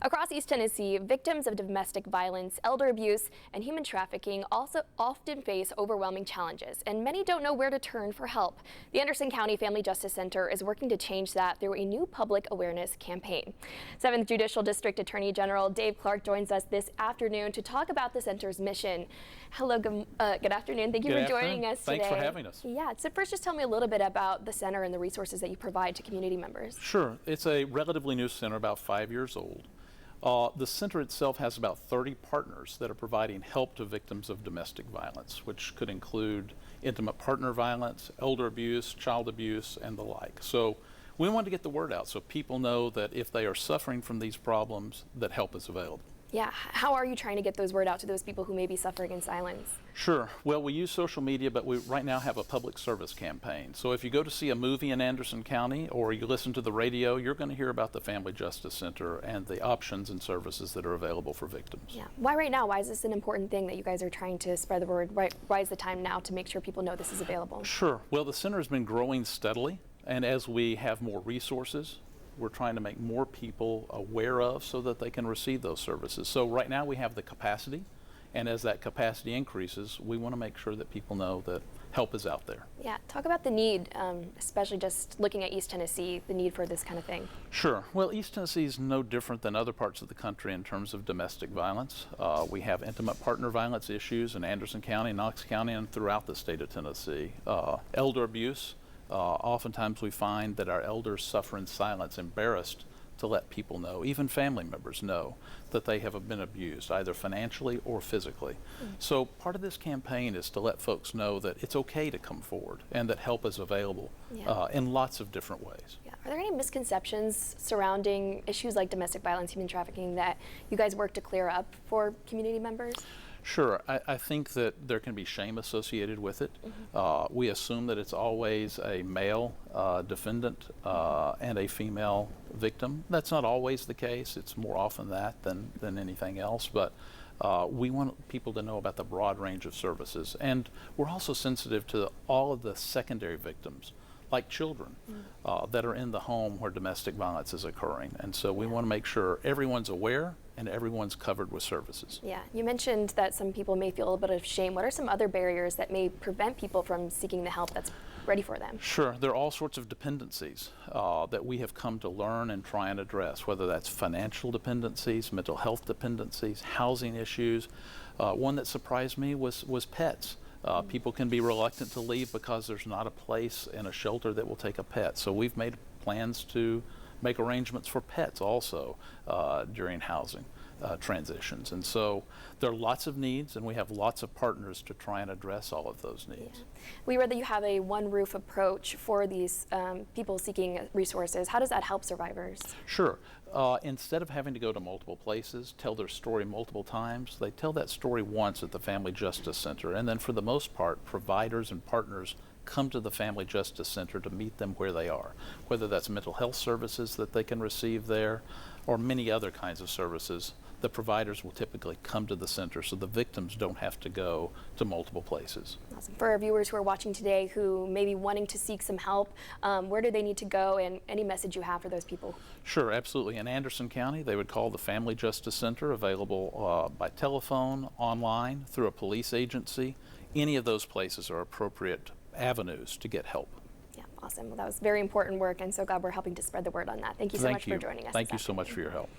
Across East Tennessee, victims of domestic violence, elder abuse, and human trafficking also often face overwhelming challenges, and many don't know where to turn for help. The Anderson County Family Justice Center is working to change that through a new public awareness campaign. 7th Judicial District Attorney General Dave Clark joins us this afternoon to talk about the center's mission. Hello, good afternoon. Thank you for joining us today. Thanks for having us. Yeah, so first just tell me a little bit about the center and the resources that you provide to community members. Sure. It's a relatively new center, about 5 years old. The center itself has about 30 partners that are providing help to victims of domestic violence, which could include intimate partner violence, elder abuse, child abuse, and the like. So we want to get the word out so people know that if they are suffering from these problems, that help is available. Yeah, how are you trying to get those word out to those people who may be suffering in silence? Sure. Well, we use social media, but we right now have a public service campaign. So if you go to see a movie in Anderson County or you listen to the radio, you're going to hear about the Family Justice Center and the options and services that are available for victims. Yeah. Why right now? Why is this an important thing that you guys are trying to spread the word? Why is the time now to make sure people know this is available? Sure. Well, the center has been growing steadily, and as we have more resources, we're trying to make more people aware of so that they can receive those services. So right now we have the capacity, and as that capacity increases, we want to make sure that people know that help is out there. Yeah, talk about the need, especially just looking at East Tennessee, the need for this kind of thing. Sure. Well, East Tennessee is no different than other parts of the country in terms of domestic violence. We have intimate partner violence issues in Anderson County, Knox County, and throughout the state of Tennessee. Elder abuse. Oftentimes we find that our elders suffer in silence, embarrassed to let people know, even family members know, that they have been abused, either financially or physically. So part of this campaign is to let folks know that it's okay to come forward and that help is available in lots of different ways. Yeah. Are there any misconceptions surrounding issues like domestic violence, human trafficking that you guys work to clear up for community members? Sure. I think that there can be shame associated with it. We assume that it's always a male defendant and a female victim. That's not always the case. It's more often that than anything else. But we want people to know about the broad range of services. And we're also sensitive to all of the secondary victims, like children that are in the home where domestic violence is occurring. And so we want to make sure everyone's aware and everyone's covered with services. Yeah, you mentioned that some people may feel a little bit of shame. What are some other barriers that may prevent people from seeking the help that's ready for them? Sure, there are all sorts of dependencies that we have come to learn and try and address, whether that's financial dependencies, mental health dependencies, housing issues. One that surprised me was pets. People can be reluctant to leave because there's not a place in a shelter that will take a pet. So we've made plans to make arrangements for pets also during housing transitions. And so there are lots of needs, and we have lots of partners to try and address all of those needs. Yeah. We read that you have a one-roof approach for these people seeking resources. How does that help survivors? Sure. Instead of having to go to multiple places, tell their story multiple times, they tell that story once at the Family Justice Center. And then for the most part, providers and partners come to the Family Justice Center to meet them where they are, whether that's mental health services that they can receive there or many other kinds of services. The providers will typically come to the center so the victims don't have to go to multiple places. Awesome. For our viewers who are watching today who may be wanting to seek some help, where do they need to go, and any message you have for those people? Sure, absolutely. In Anderson County, they would call the Family Justice Center, available by telephone, online, through a police agency. Any of those places are appropriate avenues to get help. Yeah, awesome. Well, that was very important work, and so glad we're helping to spread the word on that. Thank you so much for joining us. Thank you so much for your help.